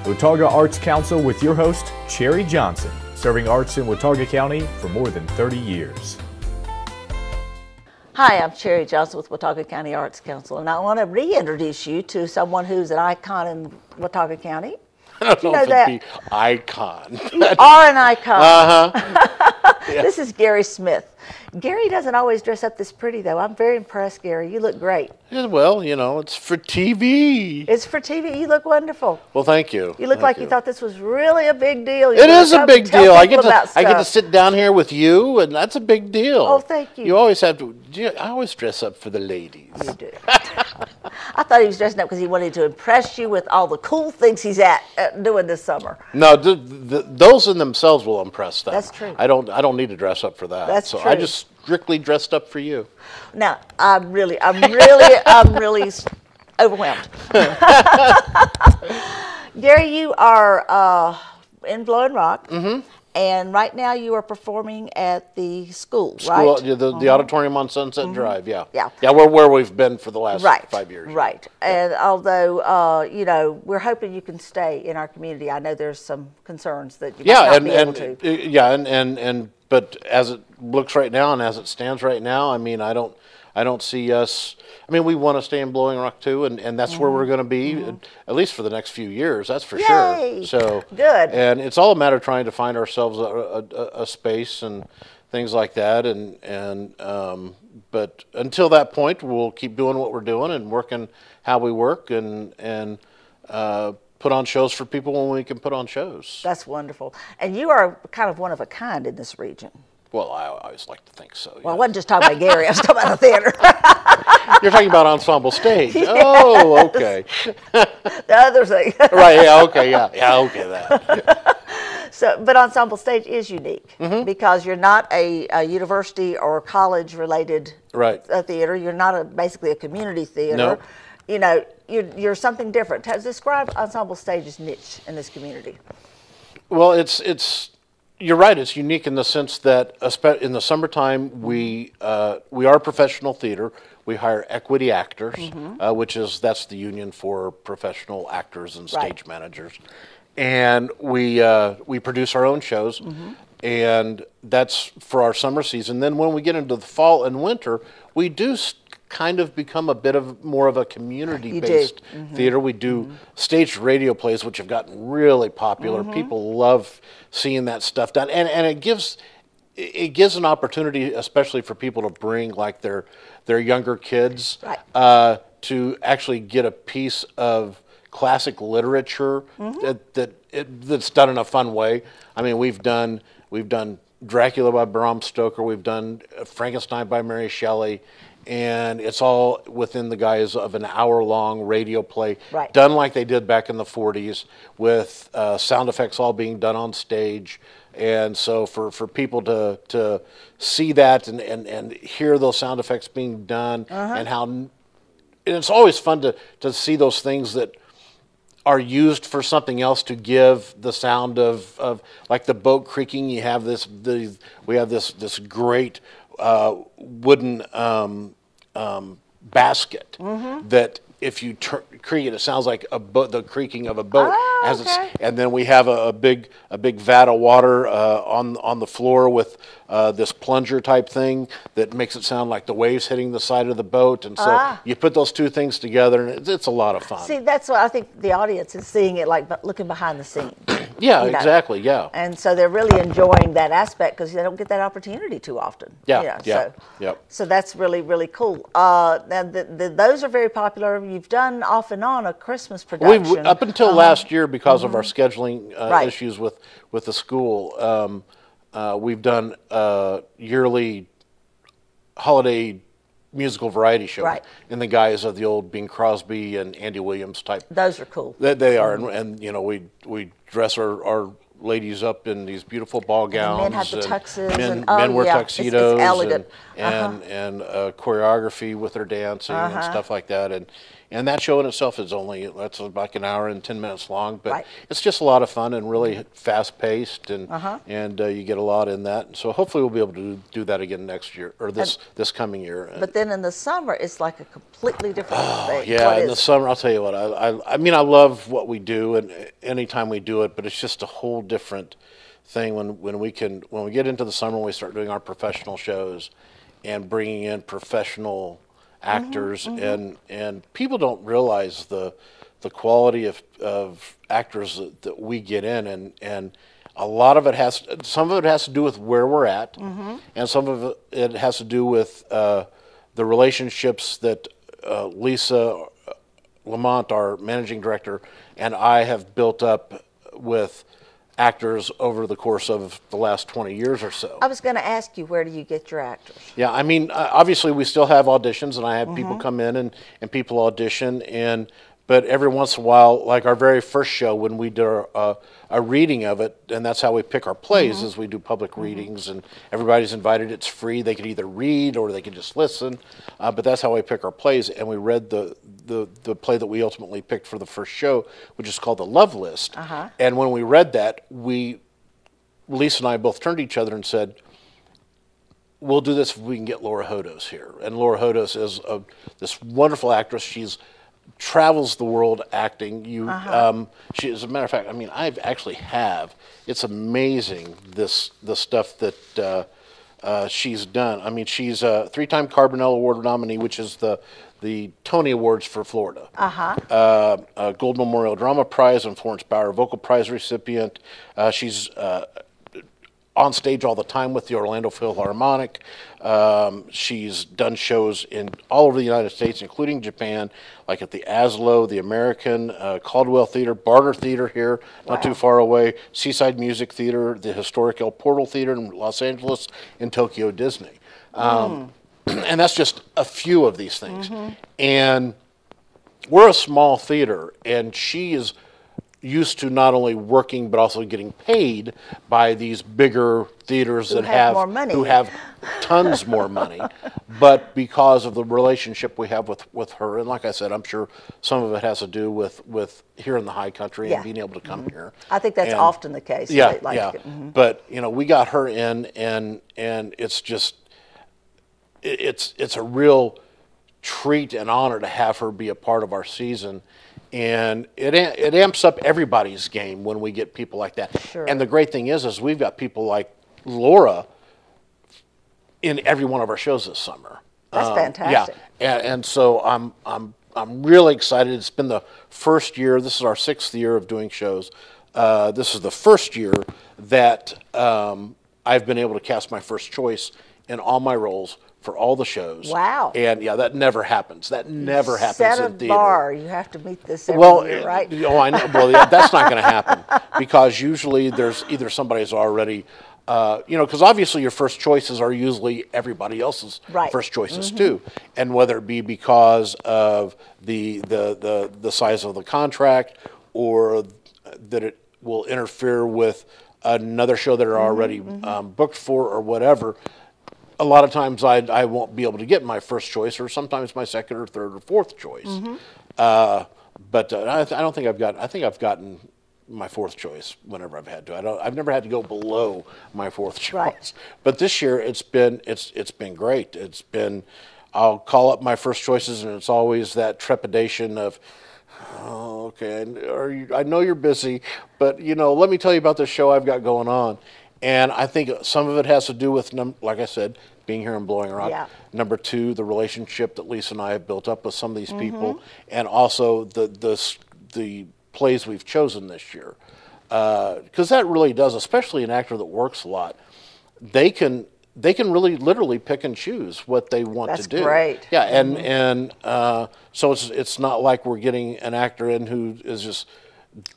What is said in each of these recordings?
Watauga Arts Council with your host, Cherry Johnson, serving arts in Watauga County for more than 30 years. Hi, I'm Cherry Johnson with Watauga County Arts Council, and I want to reintroduce you to someone who's an icon in Watauga County. I don't know if it'd be icon. You are an icon. Uh-huh. Yeah. This is Gary Smith. Gary doesn't always dress up this pretty, though. I'm very impressed, Gary. You look great. Yeah, well, you know, it's for TV. It's for TV. You look wonderful. Well, thank you. You look like you thought this was really a big deal. It is a big deal. I get to sit down here with you, and that's a big deal. Oh, thank you. You always have to. I always dress up for the ladies. You do. I thought he was dressing up because he wanted to impress you with all the cool things he's doing this summer. No, those in themselves will impress them. That's true. I don't need to dress up for that. That's true. I just strictly dressed up for you. Now, I'm really overwhelmed. Gary, you are in Blowing Rock, and right now you are performing at the school, right? The auditorium on Sunset Drive, yeah. Yeah. Yeah, where we've been for the last 5 years. Right. And although, we're hoping you can stay in our community, I know there's some concerns that you might not be able to. Yeah, but as it looks right now and as it stands right now, I mean, I don't see us. I mean, we want to stay in Blowing Rock too, and that's where we're going to be at least for the next few years. That's for sure. So good. And it's all a matter of trying to find ourselves a space and things like that. But until that point, we'll keep doing what we're doing and working how we work and put on shows for people when we can put on shows. That's wonderful. And you are kind of one of a kind in this region. Well, I always like to think so. Well, I wasn't just talking about Gary. I was talking about the theater. You're talking about Ensemble Stage. Yes. Oh, okay. The other thing. Right, yeah, okay, okay, that. So, but Ensemble Stage is unique because you're not a university or college-related theater. You're not basically a community theater. No. You know, you're something different. Describe Ensemble Stage's niche in this community. Well, you're right. It's unique in the sense that in the summertime we are professional theater. We hire equity actors, that's the union for professional actors and stage managers, and we produce our own shows, and that's for our summer season. Then when we get into the fall and winter, we do kind of become a bit of more of a community-based theater. We do staged radio plays, which have gotten really popular. People love seeing that stuff done, and it gives an opportunity, especially for people to bring like their younger kids to actually get a piece of classic literature that's done in a fun way. I mean, we've done Dracula by Bram Stoker. We've done Frankenstein by Mary Shelley. And it's all within the guise of an hour-long radio play, done like they did back in the 40s, with sound effects all being done on stage. And so for people to see that and hear those sound effects being done, and it's always fun to see those things that are used for something else to give the sound of like the boat creaking. We have this great wooden basket that if you creak it, it sounds like the creaking of a boat. And then we have a big vat of water on the floor with this plunger type thing that makes it sound like the waves hitting the side of the boat. And so you put those two things together, and it's a lot of fun. See, that's what I think the audience is seeing it like looking behind the scenes. Yeah, exactly. Yeah. And so they're really enjoying that aspect because they don't get that opportunity too often. So that's really, really cool. Now, those are very popular. You've done off and on a Christmas production. Up until last year, because of our scheduling issues with the school, we've done yearly holiday musical variety show in the guise of the old Bing Crosby and Andy Williams type. Those are cool. They are, and you know, we dress our ladies up in these beautiful ball gowns. And men have the tuxes. Men wear tuxedos. It's elegant. And choreography with their dancing and stuff like that. And And that show in itself is that's like an hour and 10 minutes long, but right. it's just a lot of fun and really fast-paced, and you get a lot in that. So hopefully we'll be able to do that again next year, or this coming year. But then in the summer, it's like a completely different thing. Yeah, in the summer, I'll tell you what, I mean, I love what we do, and anytime we do it, but it's just a whole different thing when we get into the summer, when we start doing our professional shows and bringing in professional actors, and people don't realize the quality of actors that we get in, and a lot of some of it has to do with where we're at, and some of it has to do with the relationships that Lisa Lamont, our managing director, and I have built up with actors over the course of the last 20 years or so. I was going to ask you, where do you get your actors? Yeah, I mean, obviously we still have auditions, and I have people come in and people audition, but every once in a while, like our very first show when we did a reading of it, and that's how we pick our plays, is we do public readings, and everybody's invited. It's free. They could either read or they could just listen, but that's how we pick our plays. And we read the play that we ultimately picked for the first show, which is called The Love List. And when we read that, Lisa and I both turned to each other and said, we'll do this if we can get Laura Hodos here. And Laura Hodos is this wonderful actress. She's travels the world acting. She, as a matter of fact, I mean, it's amazing the stuff that she's done. I mean, she's a 3-time Carbonell Award nominee, which is the Tony Awards for Florida. A Gold Memorial Drama Prize and Florence Bauer Vocal Prize recipient. She's on stage all the time with the Orlando Philharmonic. She's done shows in all over the United States, including Japan, like at the Aslo, the American, Caldwell Theater, Barter Theater here, not too far away, Seaside Music Theater, the historic El Portal Theater in Los Angeles, and Tokyo Disney. And that's just a few of these things. And we're a small theater, and she is used to not only working but also getting paid by these bigger theaters who have tons more money, but because of the relationship we have with her, and like I said, I'm sure some of it has to do with here in the high country and being able to come here. I think that's often the case. But we got her in, and it's just it's a real treat and honor to have her be a part of our season. And it amps up everybody's game when we get people like that. And the great thing is we've got people like Laura in every one of our shows this summer. That's fantastic. Yeah, and so I'm really excited. It's been the first year. This is our 6th year of doing shows. This is the first year that I've been able to cast my first choice in all my roles for all the shows. Wow. And that never happens. That never happens in theater. Set a bar. You have to meet this every year, right? I know. Well, that's not going to happen, because usually there's either somebody's already, because obviously your first choices are usually everybody else's first choices too. And whether it be because of the size of the contract, or that it will interfere with another show that are already booked for, or whatever, a lot of times I won't be able to get my first choice, or sometimes my second or third or fourth choice. But I don't think I've gotten my fourth choice whenever I've had to. I've never had to go below my fourth choice. But this year it's been great. I'll call up my first choices, and it's always that trepidation of, oh, okay, I know you're busy, but let me tell you about this show I've got going on. And I think some of it has to do with, like I said, being here in Blowing Rock. Yeah. Number 2, the relationship that Lisa and I have built up with some of these people, and also the plays we've chosen this year. Because that really does, especially an actor that works a lot, they can really literally pick and choose what they want to do. That's great. Yeah, and so it's not like we're getting an actor in who is just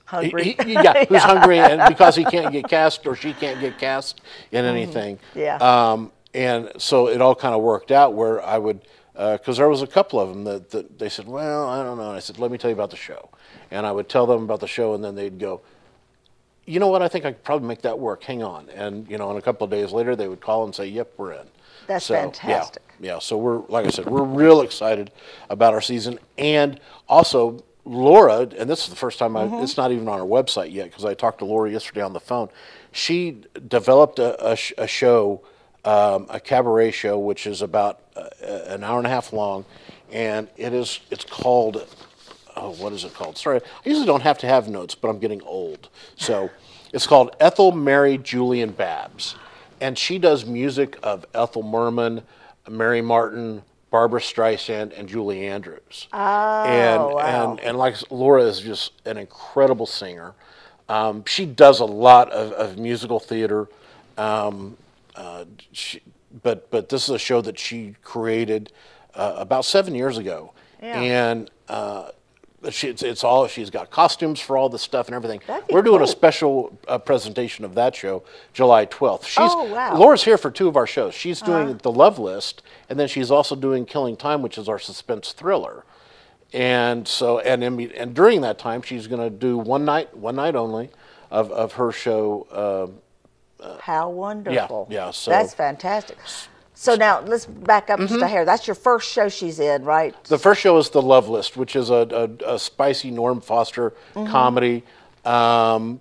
hungry. Who's hungry, and because he can't get cast or she can't get cast in anything. And so it all kind of worked out where I would, because there was a couple of them that they said, well, I don't know. And I said, let me tell you about the show. And I would tell them about the show, and then they'd go, you know what, I think I could probably make that work. Hang on. And, and a couple of days later, they would call and say, yep, we're in. That's fantastic. Yeah. So we're, like I said, we're real excited about our season. And also, Laura, and this is the first time it's not even on our website yet because I talked to Laura yesterday on the phone. She developed a show, a cabaret show, which is about an hour and a half long, and it's called, what is it called? Sorry, I usually don't have to have notes, but I'm getting old. So it's called Ethel, Mary, Julie, and Babs. And she does music of Ethel Merman, Mary Martin, Barbara Streisand, and Julie Andrews. Oh, wow. And like Laura is just an incredible singer. She does a lot of musical theater. But this is a show that she created about 7 years ago. Yeah. And she's got costumes for all the stuff and everything. We're doing a special presentation of that show July 12th. Wow. Laura's here for two of our shows. She's doing The Love List, and then she's also doing Killing Time, which is our suspense thriller. And so, and during that time, she's going to do one night only of her show. How wonderful! Yeah. So that's fantastic. So now let's back up just a hair. That's your first show she's in, right? The first show is The Love List, which is a spicy Norm Foster comedy. And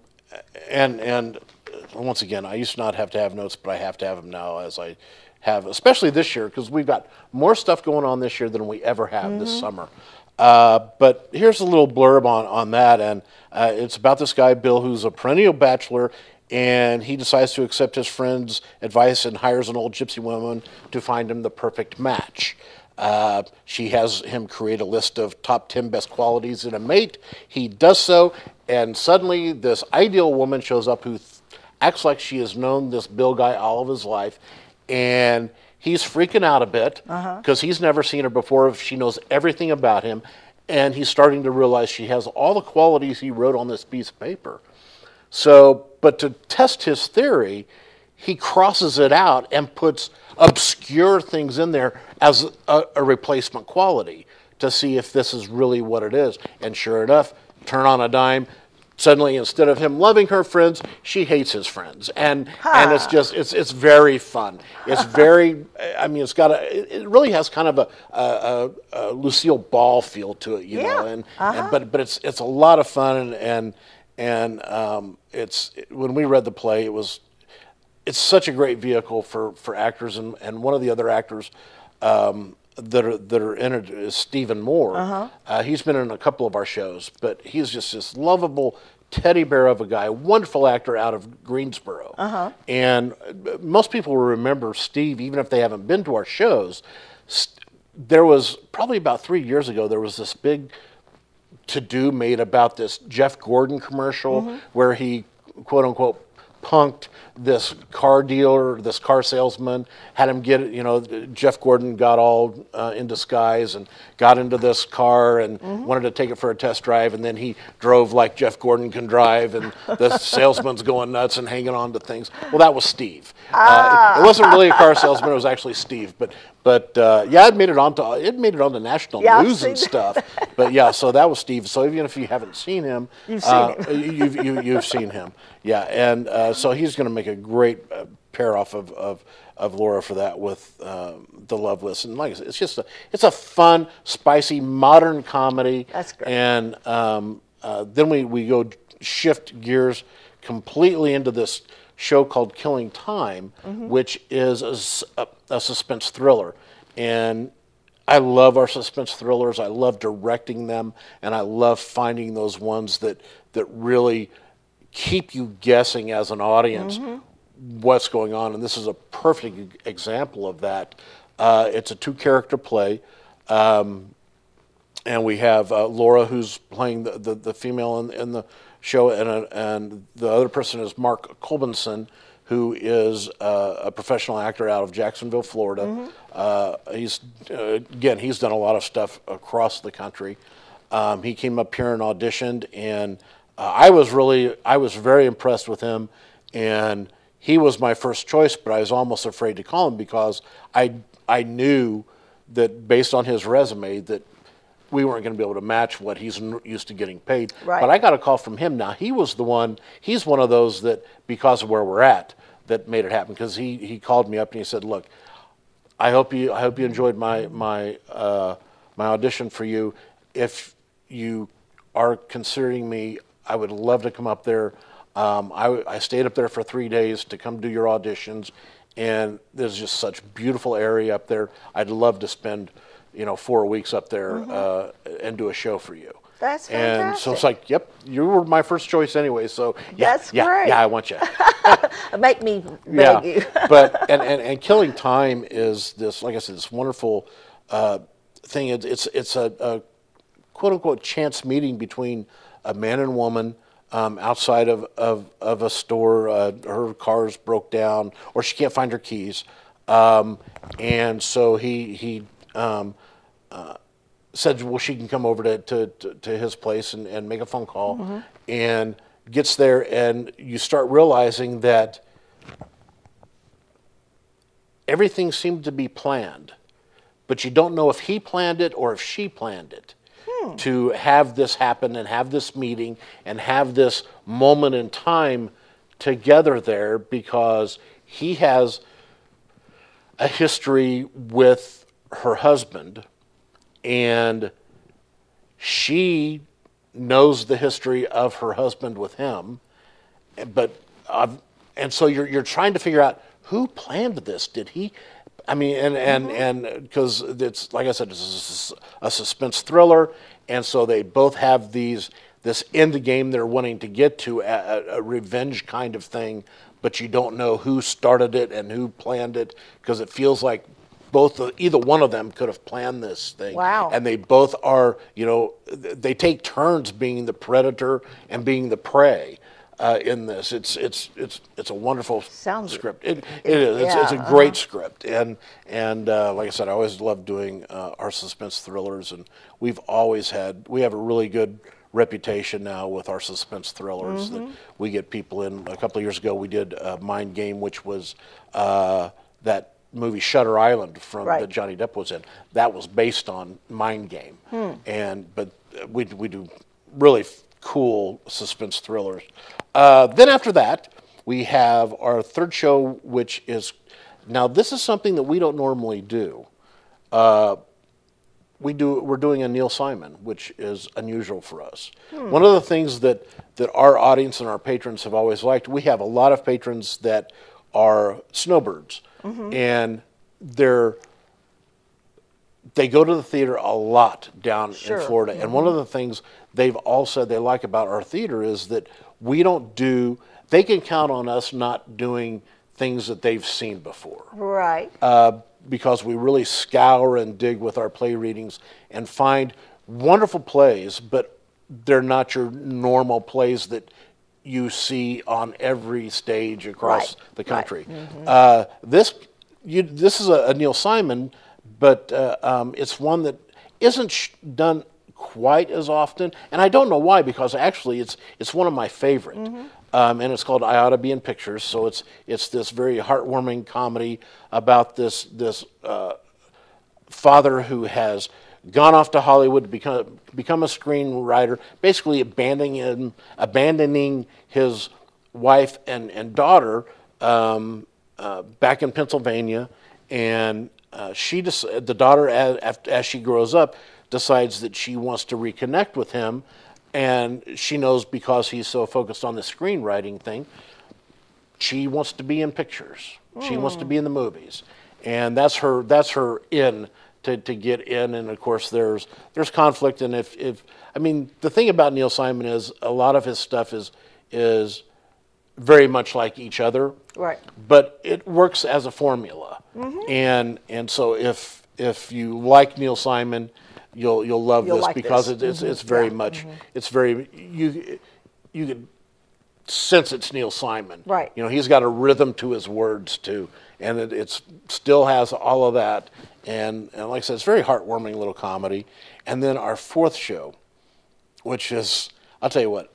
once again, I used to not have to have notes, but I have to have them now, as I have, especially this year, because we've got more stuff going on this year than we ever have this summer. But here's a little blurb on that, and it's about this guy, Bill, who's a perennial bachelor, and he decides to accept his friend's advice and hires an old gypsy woman to find him the perfect match. She has him create a list of top 10 best qualities in a mate. He does so, and suddenly this ideal woman shows up who acts like she has known this Bill guy all of his life, and he's freaking out a bit because he's never seen her before. She knows everything about him, and he's starting to realize she has all the qualities he wrote on this piece of paper. So, but to test his theory, he crosses it out and puts obscure things in there as a replacement quality to see if this is really what it is. And sure enough, turn on a dime, suddenly instead of him loving her friends, she hates his friends. And it's just, it's very fun. It's very, I mean, it really has kind of a Lucille Ball feel to it, you know, but it's a lot of fun and when we read the play, it's such a great vehicle for actors, and one of the other actors that are in it is Stephen Moore. He's been in a couple of our shows, but he's just this lovable teddy bear of a guy, wonderful actor out of Greensboro. And most people will remember Steve, even if they haven't been to our shows. There was probably about 3 years ago, there was this big to-do made about this Jeff Gordon commercial where he, quote unquote, punked this car dealer, this car salesman, had him get it, you know, Jeff Gordon got all in disguise and got into this car and wanted to take it for a test drive, and then he drove like Jeff Gordon can drive, and the salesman's going nuts and hanging on to things. Well, that was Steve. It wasn't really a car salesman, it was actually Steve, but yeah, it made it onto national news and stuff. But yeah, so that was Steve. So even if you haven't seen him, you've seen him. Yeah, and so he's going to make a great pair off of Laura for that with The Love List. And like I said, it's a fun, spicy, modern comedy. That's great. And then we go shift gears completely into this show called Killing Time, which is a suspense thriller. And I love our suspense thrillers. I love directing them, and I love finding those ones that really keep you guessing as an audience what's going on. And this is a perfect example of that. It's a two-character play, and we have Laura, who's playing the female in the show, and the other person is Mark Colbinson, who is a professional actor out of Jacksonville, Florida. He's done a lot of stuff across the country. He came up here and auditioned, and I was very impressed with him, and he was my first choice, but I was almost afraid to call him because I knew that based on his resume that we weren't going to be able to match what he's used to getting paid. Right. But I got a call from him. Now, he's one of those that, because of where we're at, that made it happen, because he called me up and he said, look, I hope you enjoyed my audition for you. If you are considering me, I would love to come up there. I stayed up there for 3 days to come do your auditions, and there's just such beautiful area up there. I'd love to spend 4 weeks up there and do a show for you. That's fantastic. And so it's like, yep, you were my first choice anyway. So that's great. Yeah, I want you. Make me beg you. But and killing time is this, like I said, this wonderful thing. It's a quote unquote chance meeting between a man and woman outside of a store. Her car's broke down, or she can't find her keys, and so he said, well, she can come over to his place and make a phone call, and gets there, and you start realizing that everything seemed to be planned, but you don't know if he planned it or if she planned it to have this happen and have this meeting and have this moment in time together there, because he has a history with her husband, and she knows the history of her husband with him, but and so you're trying to figure out who planned this. Did he? I mean, and because it's, like I said, it's a suspense thriller, and so they both have this end game they're wanting to get to, a revenge kind of thing, but you don't know who started it and who planned it, because it feels like either one of them could have planned this thing. Wow. And they both are, they take turns being the predator and being the prey in this. It's a wonderful script. It is. It's a great script. And like I said, I always love doing our suspense thrillers, and we have a really good reputation now with our suspense thrillers that we get people in. A couple of years ago, we did Mind Game, which was that movie Shutter Island that Johnny Depp was in. That was based on Mind Game, but we do really cool suspense thrillers. Then after that, we have our third show, which is, now this is something that we don't normally do. We're doing a Neil Simon, which is unusual for us. One of the things that our audience and our patrons have always liked, we have a lot of patrons that are snowbirds, and they go to the theater a lot down in Florida. And one of the things they've all said they like about our theater is that they can count on us not doing things that they've seen before. Right. Because we really scour and dig with our play readings and find wonderful plays, but they're not your normal plays that you see on every stage across the country. This is a Neil Simon, but it's one that isn't done quite as often, and I don't know why, because actually it's one of my favorite, and it's called I Ought to Be in Pictures. So it's this very heartwarming comedy about this father who has gone off to Hollywood to become a screenwriter, basically abandoning his wife and daughter back in Pennsylvania, and the daughter, as she grows up, decides that she wants to reconnect with him, and she knows, because he's so focused on the screenwriting thing, she wants to be in pictures. She wants to be in the movies, and that's her in to get in. And of course there's conflict, and if the thing about Neil Simon is a lot of his stuff is very much like each other, right? But it works as a formula, and so if you like Neil Simon, you'll love this, like because it's very much it's very you can sense it's Neil Simon, right? He's got a rhythm to his words too, and it still has all of that, and like I said, it's a very heartwarming little comedy. And then our fourth show, which is, I'll tell you what,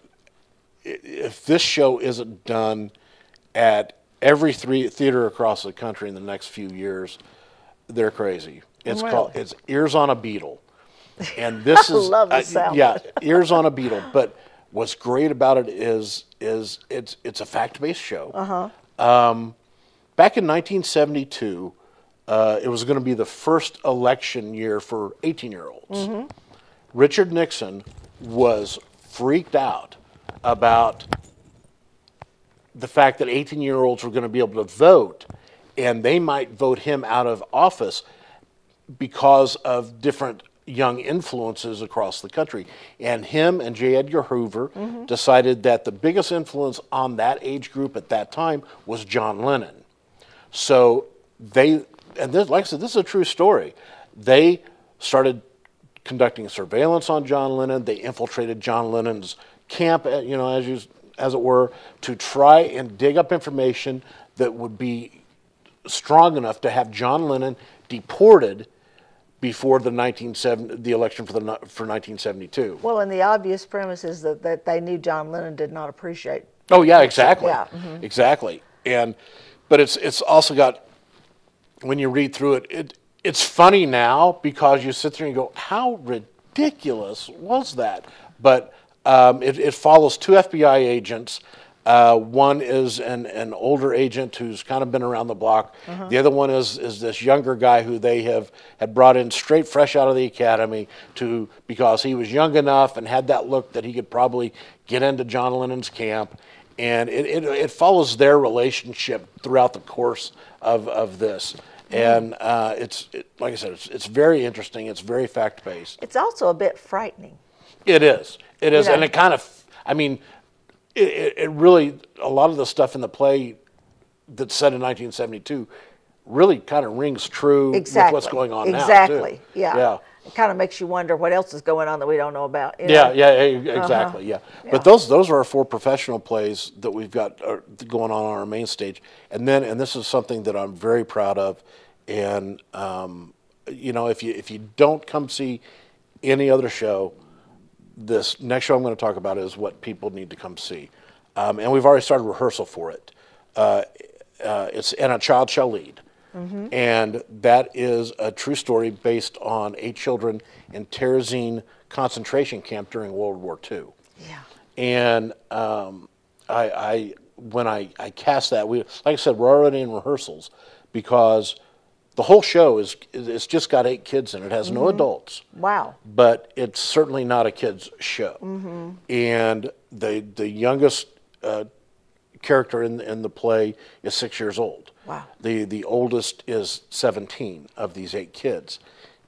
if this show isn't done at every theater across the country in the next few years, they're crazy. It's Ears on a Beetle. And this is, love the sound. Ears on a Beetle. But what's great about it is it's a fact-based show. Back in 1972, it was going to be the first election year for 18-year-olds. Richard Nixon was freaked out about the fact that 18-year-olds were going to be able to vote, and they might vote him out of office because of different young influences across the country. And him and J. Edgar Hoover decided that the biggest influence on that age group at that time was John Lennon. So they, and this, like I said, this is a true story. They started conducting surveillance on John Lennon. They infiltrated John Lennon's camp, you know, as it were, to try and dig up information that would be strong enough to have John Lennon deported before the election for 1972. Well, and the obvious premise is that they knew John Lennon did not appreciate. Oh yeah, exactly. Yeah. Exactly. But it's also got, when you read through it, it's funny now because you sit there and you go, how ridiculous was that? But it follows two FBI agents. One is an older agent who's kind of been around the block. The other one is this younger guy who they had brought in straight fresh out of the academy because he was young enough and had that look that he could probably get into John Lennon's camp. And it follows their relationship throughout the course of this. And like I said, it's very interesting. It's very fact-based. It's also a bit frightening. It is. It is. You know? And it kind of, I mean, it really, a lot of the stuff in the play that's set in 1972 really kind of rings true with what's going on now, too. Exactly. Yeah. It kind of makes you wonder what else is going on that we don't know about. You know? Yeah, exactly, yeah. But those are our 4 professional plays that we've got going on our main stage. And this is something that I'm very proud of. And, you know, if you don't come see any other show, this next show I'm going to talk about is what people need to come see. And we've already started rehearsal for it. It's And a Child Shall Lead. And that is a true story based on 8 children in Terezin concentration camp during World War II. Yeah. And when I cast that, like I said, we're already in rehearsals because the whole show it's just got 8 kids in it. It has no adults. Wow. But it's certainly not a kids' show. And the youngest character in the play is 6 years old. Wow. The oldest is 17 of these 8 kids.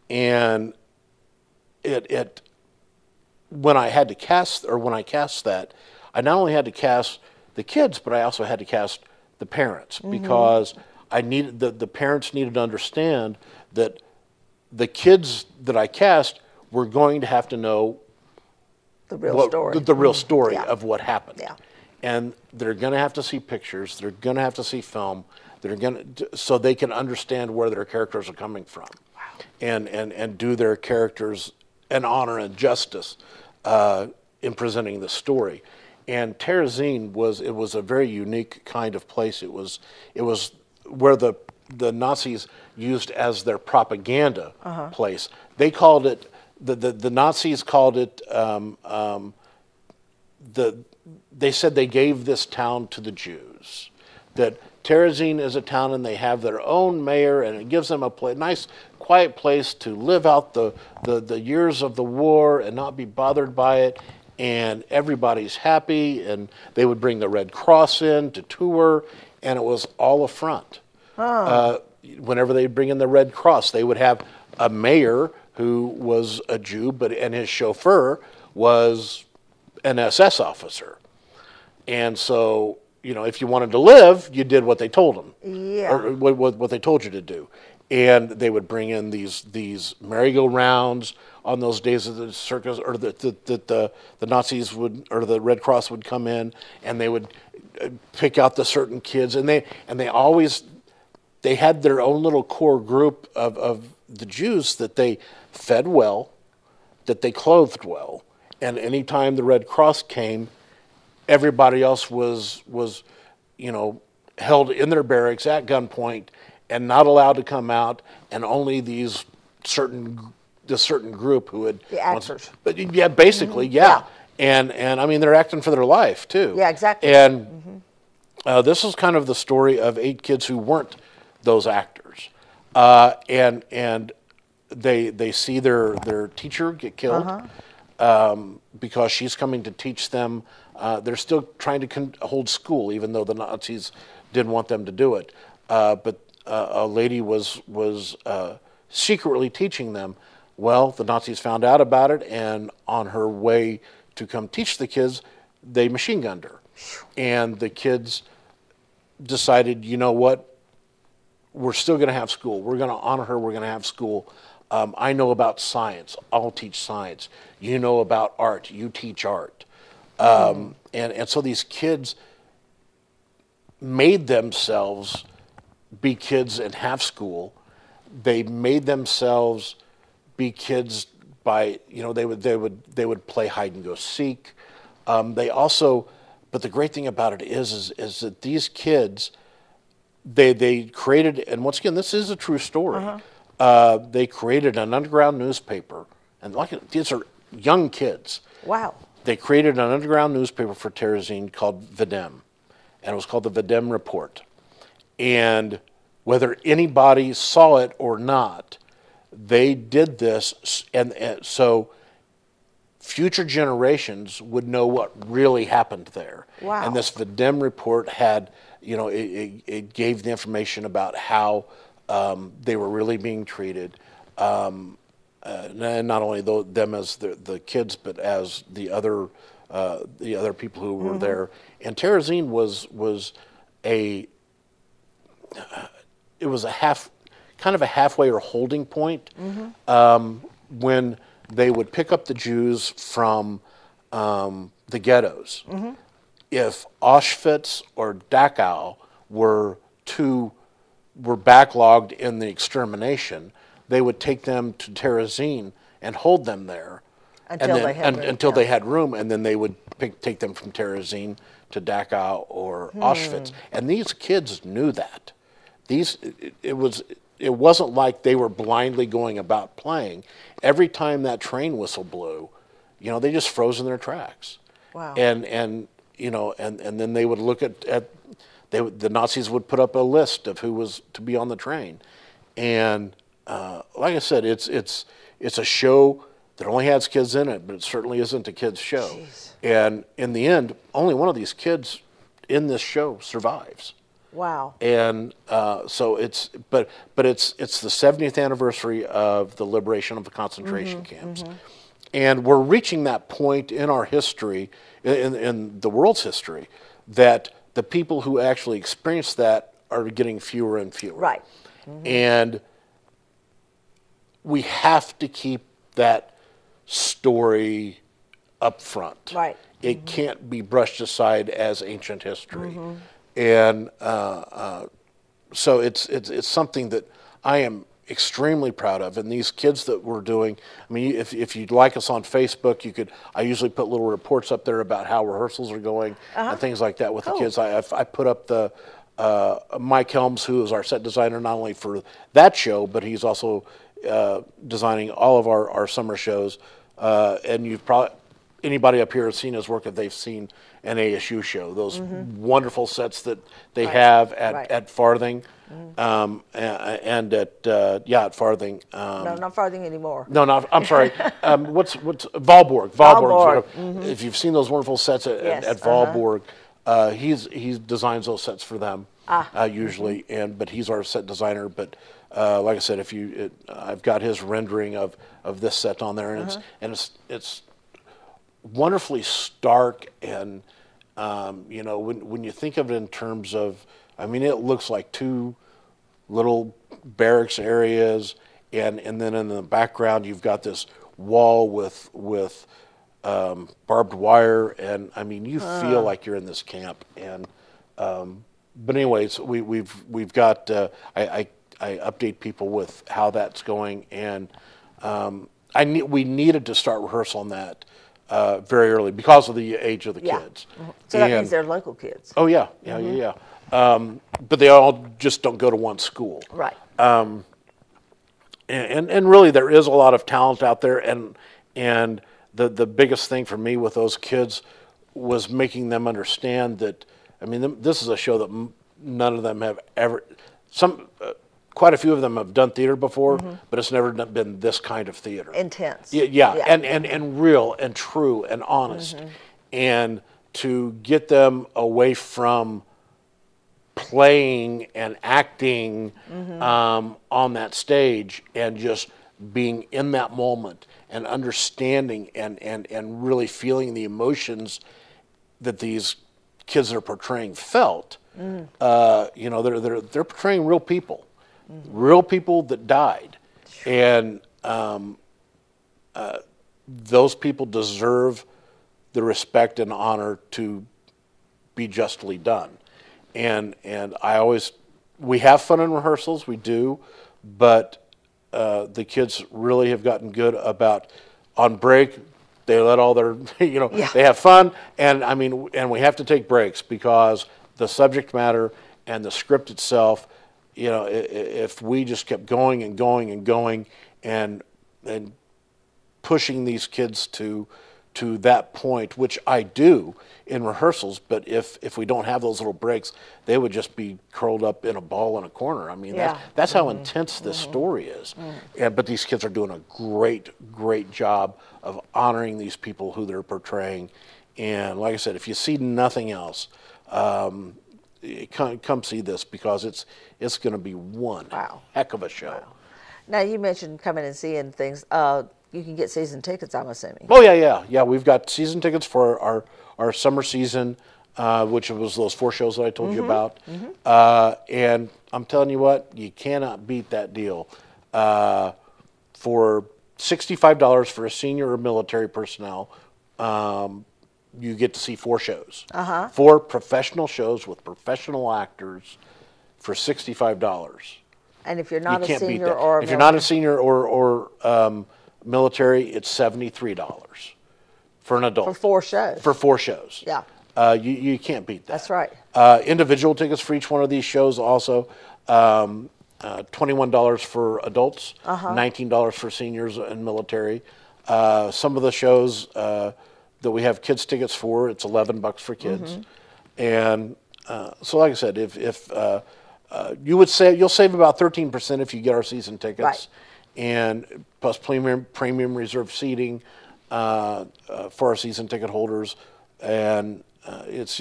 And when I cast that, I not only had to cast the kids, but I also had to cast the parents because I needed the parents needed to understand that the kids that I cast were going to have to know the real story. The real story of what happened. Yeah. And they're going to have to see pictures. They're going to have to see film. So they can understand where their characters are coming from. Wow. And do their characters an honor and justice in presenting the story. And Terezin was a very unique kind of place. It was where the Nazis used as their propaganda place. They called it the Nazis called it they said they gave this town to the Jews. That Terezin is a town and they have their own mayor and it gives them a nice quiet place to live out the years of the war and not be bothered by it. And everybody's happy, and they would bring the Red Cross in to tour, and it was all a front. Whenever they bring in the Red Cross, they would have a mayor who was a Jew, and his chauffeur was an SS officer. And so, you know, if you wanted to live, you did what they told them, or what they told you to do. And they would bring in these merry-go-rounds on those days of the circus, or that the Nazis would, or the Red Cross would come in, and they would pick out the certain kids, and they had their own little core group of the Jews that they fed well, that they clothed well, and anytime the Red Cross came, everybody else was you know, held in their barracks at gunpoint and not allowed to come out, and only this certain group who had the actors. Yeah, basically, yeah. And I mean, they're acting for their life too. Yeah, exactly. And this is kind of the story of 8 kids who weren't those actors. and they see their teacher get killed because she's coming to teach them. They're still trying to hold school, even though the Nazis didn't want them to do it. But a lady was secretly teaching them. Well, the Nazis found out about it, and on her way to come teach the kids, they machine gunned her. And the kids decided, you know what, we're still going to have school. We're going to honor her. We're going to have school. I know about science. I'll teach science. You know about art. You teach art. And so these kids made themselves be kids and have school. They made themselves be kids by, they would play hide and go seek. They also, but the great thing about it is that these kids, they created, and once again, this is a true story. They created an underground newspaper, and these are young kids. Wow. They created an underground newspaper for Terezin called Videm, and it was called the Videm Report. And whether anybody saw it or not, they did this, and so future generations would know what really happened there. Wow. And this Videm report had, it gave the information about how they were really being treated, and not only them as the kids, but as the other people who were there. And Terezin was a kind of a halfway or holding point when they would pick up the Jews from the ghettos. If Auschwitz or Dachau were backlogged in the extermination, they would take them to Terezin and hold them there until they had room, and then they would take them from Terezin to Dachau or Auschwitz. And these kids knew that. It wasn't like they were blindly going about playing. Every time that train whistle blew, they just froze in their tracks. Wow. And then they would look at the Nazis would put up a list of who was to be on the train. And like I said, it's a show that only has kids in it, but it certainly isn't a kids show. Jeez. And in the end, only one of these kids in this show survives. Wow. And so it's the 70th anniversary of the liberation of the concentration camps. And we're reaching that point in our history, in the world's history, that the people who actually experience that are getting fewer and fewer. Right. And we have to keep that story up front. Right. It can't be brushed aside as ancient history. And so it's something that I am extremely proud of. And these kids that we're doing, I mean, if you'd like us on Facebook, I usually put little reports up there about how rehearsals are going and things like that with the kids. I put up the Mike Helms, who is our set designer, not only for that show, but he's also designing all of our summer shows. And you've probably, anybody up here has seen his work if they've seen an ASU show, those wonderful sets that they have at Farthing, and at Farthing. No, not Farthing anymore. No, I'm sorry. What's Valborg? Valborg. If you've seen those wonderful sets at Valborg, he designs those sets for them usually, but he's our set designer. But like I said, I've got his rendering of this set on there, and it's wonderfully stark, and when you think of it in terms of, I mean, it looks like two little barracks areas, and then in the background you've got this wall with barbed wire, and I mean, you feel like you're in this camp. And but anyways, we've got I update people with how that's going, and we needed to start rehearsal on that very early because of the age of the kids. So that means they're local kids. Oh yeah. But they all just don't go to one school. Right. And really there is a lot of talent out there, and the biggest thing for me with those kids was making them understand that, I mean, this is a show that none of them have ever, quite a few of them have done theater before, but it's never been this kind of theater. Intense. Yeah. And real and true and honest. And to get them away from playing and acting on that stage and just being in that moment and understanding and really feeling the emotions that these kids are portraying felt. You know, they're portraying real people. Real people that died, and those people deserve the respect and honor to be justly done. And we have fun in rehearsals, we do, but the kids really have gotten good about on break. They let all their, they have fun, and we have to take breaks because the subject matter and the script itself. If we just kept going and going and going and pushing these kids to that point, which I do in rehearsals, but if we don't have those little breaks, they would just be curled up in a ball in a corner. I mean, that's how intense this story is. But these kids are doing a great job of honoring these people who they're portraying. And like I said, if you see nothing else, come see this because it's going to be one heck of a show. Wow. Now you mentioned coming and seeing things. You can get season tickets, I'm assuming. Oh yeah. We've got season tickets for our summer season, which was those 4 shows that I told you about. And I'm telling you what, you cannot beat that deal. For $65 for a senior or military personnel. You get to see 4 shows. 4 professional shows with professional actors for $65. And if you're not a senior or if you're not a senior or military, it's $73 for an adult. For 4 shows. For 4 shows. Yeah. You can't beat that. That's right. Individual tickets for each one of these shows also. $21 for adults, $19 for seniors and military. Some of the shows that we have kids tickets for, it's $11 for kids. And so like I said, if you'll save about 13% if you get our season tickets, and plus premium reserve seating for our season ticket holders. And it's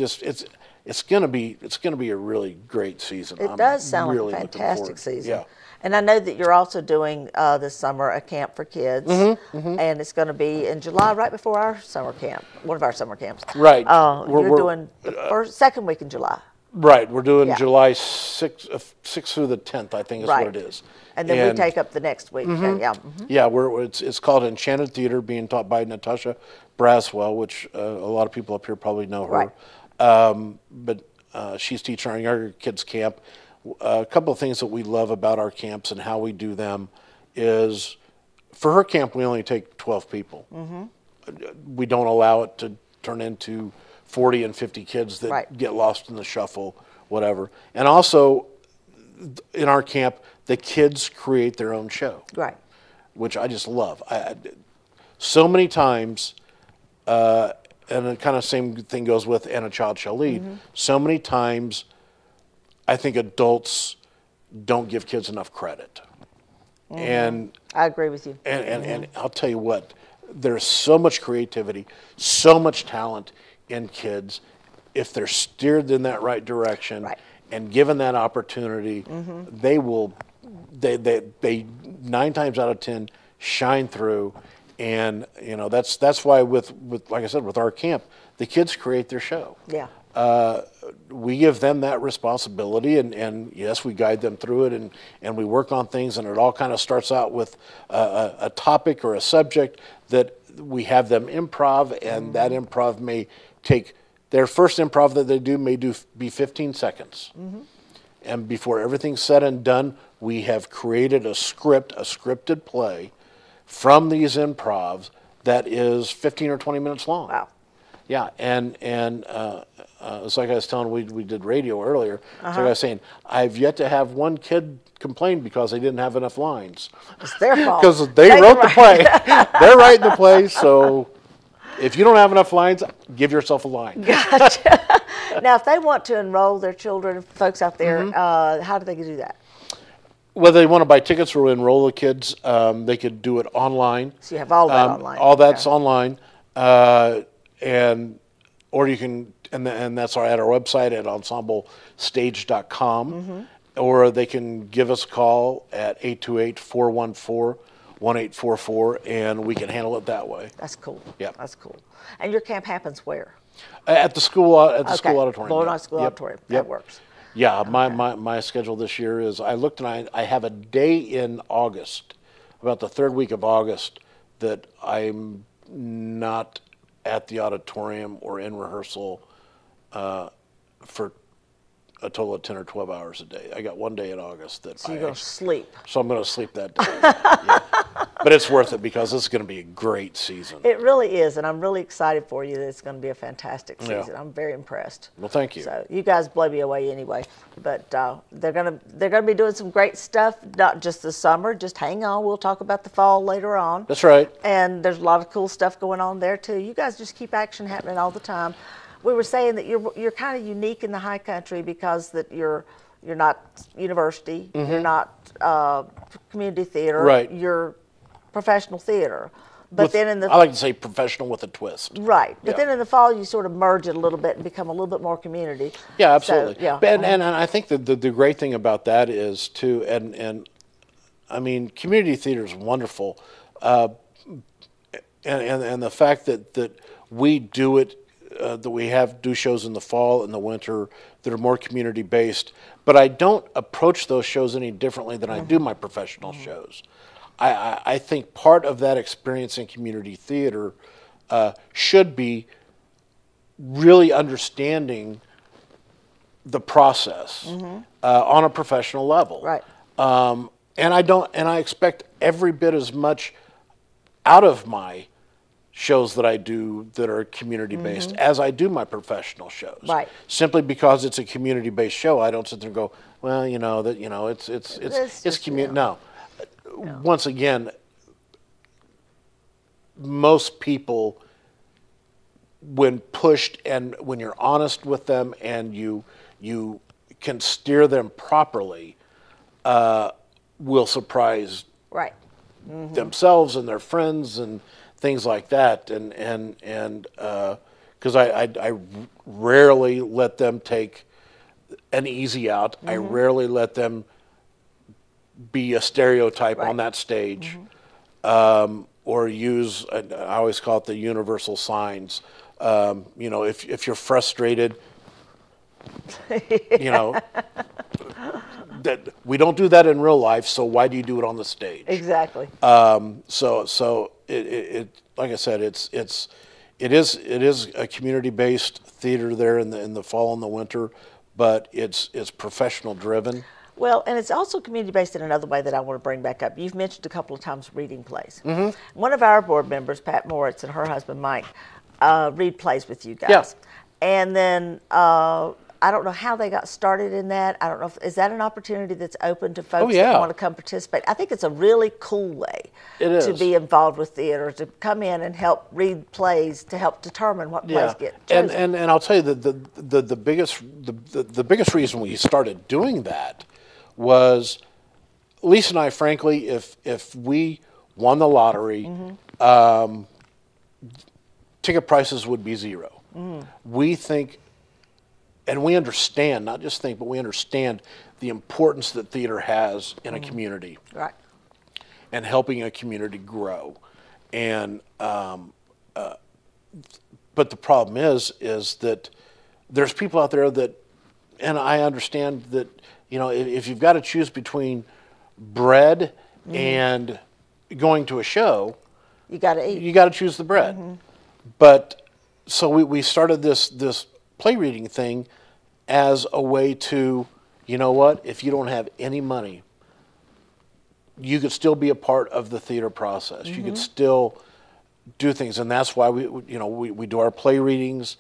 going to be a really great season. It does sound like a fantastic season. Yeah. And I know that you're also doing this summer a camp for kids, and it's going to be in July, right before our summer camp, one of our summer camps. Right. You're doing the second week in July. Right. We're doing July 6th through the 10th, I think is what it is. And then we take up the next week. Yeah, it's called Enchanted Theater, being taught by Natasha Braswell, which a lot of people up here probably know her. Right. But she's teaching our younger kids camp. A couple of things that we love about our camps and how we do them is, for her camp, we only take 12 people. We don't allow it to turn into 40 and 50 kids that get lost in the shuffle, whatever. And also, in our camp, the kids create their own show. Right. Which I just love. So many times, and the kind of same thing goes with And a Child Shall Lead. So many times, I think adults don't give kids enough credit. And I agree with you. And I'll tell you what, there's so much creativity, so much talent in kids. If they're steered in that right direction and given that opportunity, they will, they 9 times out of 10 shine through. And that's why with like I said, with our camp, the kids create their show. Yeah. We give them that responsibility, and yes, we guide them through it, and we work on things, and it all kind of starts out with a topic or a subject that we have them improv, and that improv may take, their first improv that they do may be 15 seconds. And before everything's said and done, we have created a scripted play from these improvs that is 15 or 20 minutes long. Wow. Yeah, and it's like I was telling, we did radio earlier. So like I was saying, I've yet to have one kid complain because they didn't have enough lines. It's their fault. Because they wrote the play. They're writing the play, so if you don't have enough lines, give yourself a line. Gotcha. Now, if they want to enroll their children, folks out there, how do they do that? whether they want to buy tickets or enroll the kids, they could do it online. So you have all that online. All that's online, and or you can, and that's at our website at ensemblestage.com, or they can give us a call at 828-414-1844, and we can handle it that way. That's cool. Yeah, that's cool. And your camp happens where? At the school school auditorium. Florida School Auditorium. That works. Yeah, my schedule this year is, I looked and I have a day in August, about the third week of August, that I'm not at the auditorium or in rehearsal for a total of 10 or 12 hours a day. I got one day in August that so you're going to sleep. So I'm going to sleep that day. Yeah. But it's worth it because it's going to be a great season. It really is, and I'm really excited for you that it's going to be a fantastic season. I'm very impressed. Well, thank you. So you guys blow me away anyway. But they're going to be doing some great stuff, not just this summer. Just hang on. We'll talk about the fall later on. That's right. And there's a lot of cool stuff going on there too. You guys just keep action happening all the time. We were saying that you're kind of unique in the high country because that you're not university, you're not community theater, right. You're professional theater. But then I like to say professional with a twist. Right. But then in the fall you sort of merge it a little bit and become a little bit more community. Yeah, absolutely. So, yeah. And I think that the great thing about that is too, and I mean, community theater is wonderful, and the fact that we do it. That we do shows in the fall and the winter that are more community based, but I don't approach those shows any differently than I do my professional shows. I think part of that experience in community theater should be really understanding the process on a professional level. Right. And I expect every bit as much out of my shows that I do that are community-based as I do my professional shows. Right. Simply because it's a community-based show, I don't sit there and go, well, it's community. No. Once again, most people, when pushed and when you're honest with them and you can steer them properly, will surprise themselves and their friends and things like that, and because I rarely let them take an easy out. I rarely let them be a stereotype on that stage, or use. I always call it the universal signs. If you're frustrated, that we don't do that in real life. So why do you do it on the stage? Exactly. So it like I said, it is a community-based theater there in the fall and the winter, but it's professional driven. Well, and it's also community-based in another way that I want to bring back up. You've mentioned a couple of times reading plays. One of our board members, Pat Moritz, and her husband Mike, read plays with you guys. Yeah. And then I don't know how they got started in that. I don't know is that an opportunity that's open to folks that want to come participate? I think it's a really cool way to be involved with theater, to come in and help read plays to help determine what plays get chosen. And I'll tell you the biggest reason we started doing that was Lisa and I, frankly, if we won the lottery, ticket prices would be zero. We think. And we understand, not just think, but we understand the importance that theater has in a community, right? And helping a community grow. And but the problem is that there's people out there that, and I understand that if you've got to choose between bread and going to a show, you got to eat. You got to choose the bread. But so we started this play reading thing as a way to, if you don't have any money, you could still be a part of the theater process. You could still do things, and that's why we do our play readings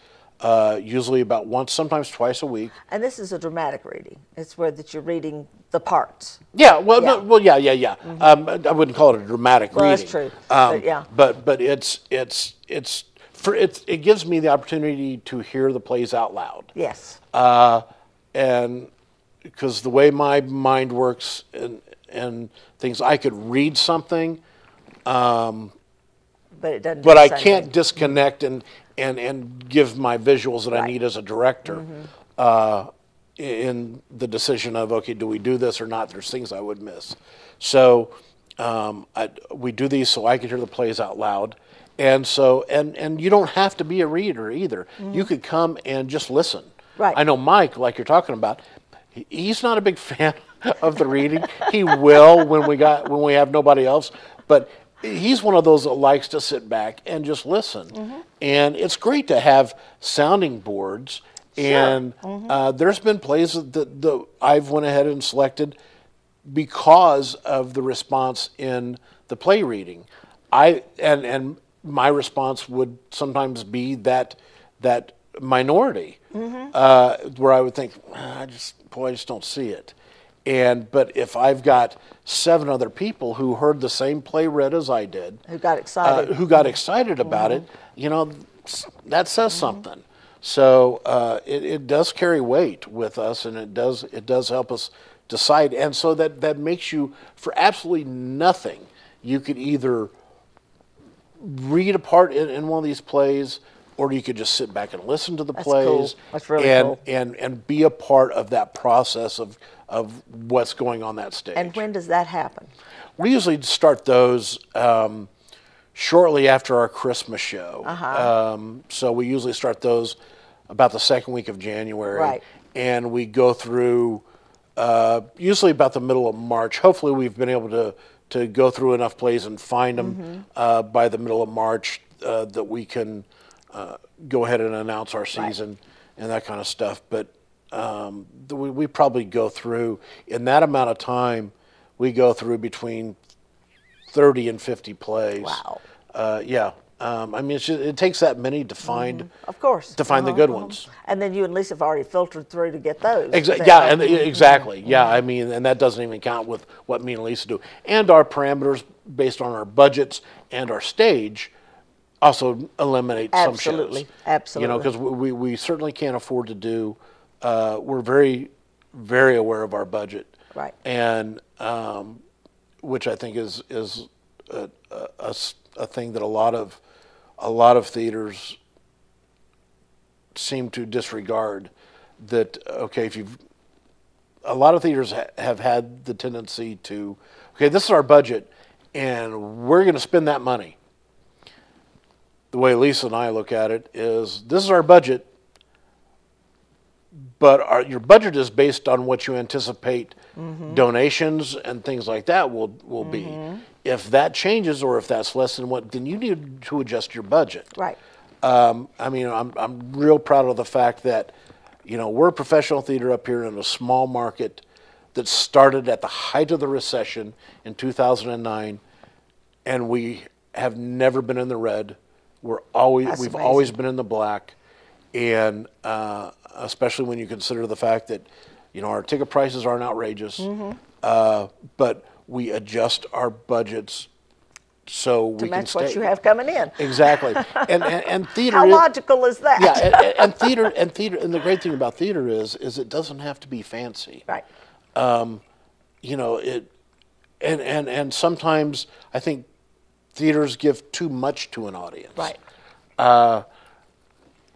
usually about once, sometimes twice a week. And this is a dramatic reading. It's where that you're reading the parts. Yeah, well, yeah. I wouldn't call it a dramatic reading. That's true. But it gives me the opportunity to hear the plays out loud. Yes. And because the way my mind works, and and things. I could read something, but it doesn't. But I can't disconnect and give my visuals that I need as a director in the decision of, okay, do we do this or not? There's things I would miss. So we do these so I can hear the plays out loud. And so, and you don't have to be a reader either. You could come and just listen. Right. I know Mike, like you're talking about, he's not a big fan of the reading. He will when we have nobody else, but he's one of those that likes to sit back and just listen. And it's great to have sounding boards. Sure. And there's been plays that I've went ahead and selected because of the response in the play reading. And my response would sometimes be that minority, where I would think, I just don't see it. But if I've got 7 other people who heard the same play read as I did, who got excited, about it, that says something. So it does carry weight with us, and it does help us decide. And so that makes you, for absolutely nothing, you could either read a part in one of these plays, or you could just sit back and listen to the plays. Cool. That's really cool. And be a part of that process of what's going on that stage. And when does that happen? We usually start those shortly after our Christmas show. So we usually start those about the second week of January. Right. And we go through usually about the middle of March. Hopefully we've been able to go through enough plays and find them by the middle of March that we can go ahead and announce our season and that kind of stuff. But we probably go through, in that amount of time, we go through between 30 and 50 plays. Wow. I mean, it takes that many to find, of course, to find the good ones. And then you and Lisa have already filtered through to get those. Exactly. Yeah, I mean, and that doesn't even count with what me and Lisa do. And our parameters based on our budgets and our stage also eliminate some shows. Absolutely. Because we certainly can't afford to do. We're very, very aware of our budget. Right. And which I think is a thing that a lot of theaters seem to disregard. That a lot of theaters have had the tendency to, this is our budget, and we're going to spend that money. The way Lisa and I look at it is, this is our budget, but your budget is based on what you anticipate donations and things like that will be. If that changes, or if that's less than then you need to adjust your budget. Right. I mean, I'm real proud of the fact that, we're a professional theater up here in a small market that started at the height of the recession in 2009, and we have never been in the red. We've always been in the black, and especially when you consider the fact that, our ticket prices aren't outrageous, but we adjust our budgets so we can stay. To match what you have coming in. Exactly. And theater. How logical is that? Yeah, and theater, and the great thing about theater is it doesn't have to be fancy. Right. And sometimes I think theaters give too much to an audience. Right.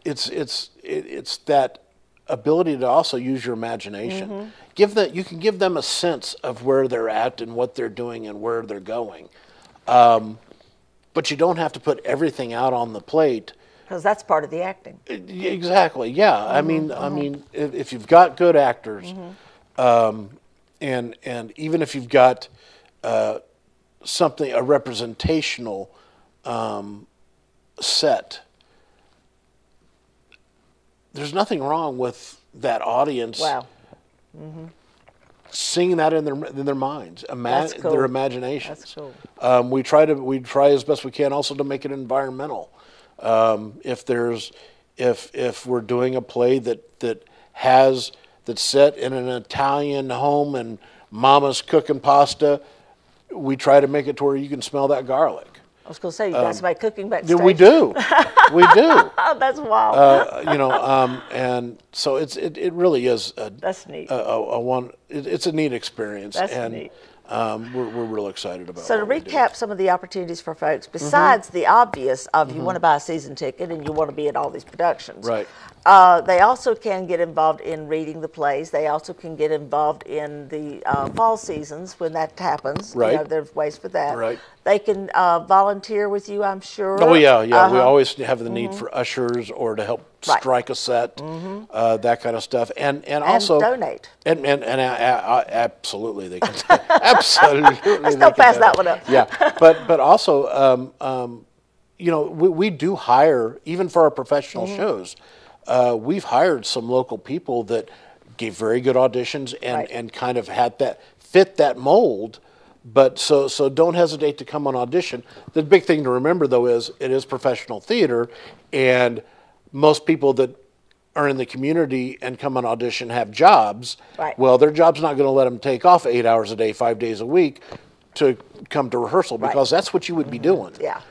It's that ability to also use your imagination. You can give them a sense of where they're at and what they're doing and where they're going. But you don't have to put everything out on the plate. Because that's part of the acting. Exactly. Yeah. I mean, if you've got good actors, and even if you've got a representational set, there's nothing wrong with that audience. Wow. Seeing that in their minds, their imagination. That's cool. We try as best we can also to make it environmental. If we're doing a play that's set in an Italian home and Mama's cooking pasta, we try to make it to where you can smell that garlic. I was going to say, you got somebody cooking backstage. We do. Oh, that's wild. And so it really is. That's neat. It's a neat experience. That's neat. we're real excited about. So to recap some of the opportunities for folks, besides the obvious of you want to buy a season ticket and you want to be at all these productions, right? They also can get involved in reading the plays. They also can get involved in the fall seasons when that happens. Right. You know, there's ways for that. Right. They can volunteer with you, I'm sure. Oh yeah, yeah. We always have the need for ushers or to help strike a set, that kind of stuff, and also donate. And absolutely they can. Absolutely. Let's not pass that one up. Yeah, but also, you know, we do hire, even for our professional shows. We've hired some local people that gave very good auditions and kind of had that fit that mold. But so don't hesitate to come on audition. The big thing to remember though is it is professional theater, and most people that are in the community and come on audition have jobs. Right. Well, their job's not going to let them take off 8 hours a day, 5 days a week to come to rehearsal because that's what you would be doing. Yeah.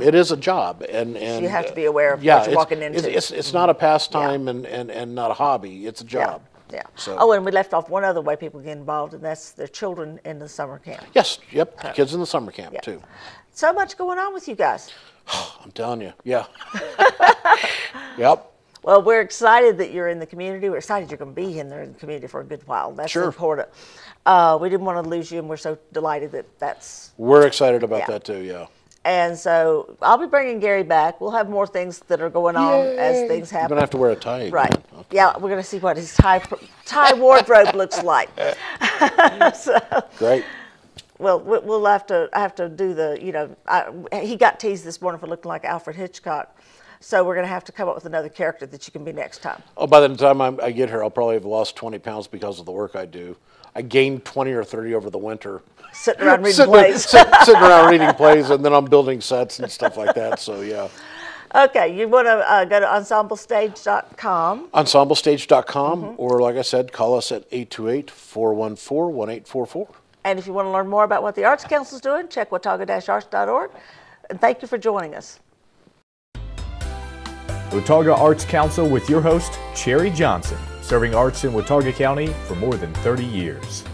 It is a job, and so you have to be aware of what you're walking into. It's not a pastime and not a hobby. It's a job. Yeah. So. Oh, and we left off one other way people get involved, and that's their children in the summer camp. Yes. Yep. Kids in the summer camp too. So much going on with you guys. I'm telling you. Yeah. Yep. Well, we're excited that you're in the community. We're excited you're going to be in there in the community for a good while. That's important. We didn't want to lose you, and we're so delighted that's. We're excited about that too. Yeah. And so I'll be bringing Gary back. We'll have more things that are going on as things happen. You're going to have to wear a tie. Right. Okay. Yeah, we're going to see what his tie wardrobe looks like. So, great. Well, we'll have to do the, you know, he got teased this morning for looking like Alfred Hitchcock. So we're going to have to come up with another character that you can be next time. Oh, by the time I get here, I'll probably have lost 20 pounds because of the work I do. I gained 20 or 30 over the winter. Sitting around reading plays. Sitting around reading plays, and then I'm building sets and stuff like that, so yeah. Okay, you want to go to ensemblestage.com. Ensemblestage.com, or like I said, call us at 828-414-1844. And if you want to learn more about what the Arts Council is doing, check watauga-arts.org. And thank you for joining us. Watauga Arts Council with your host, Cherry Johnson, serving arts in Watauga County for more than 30 years.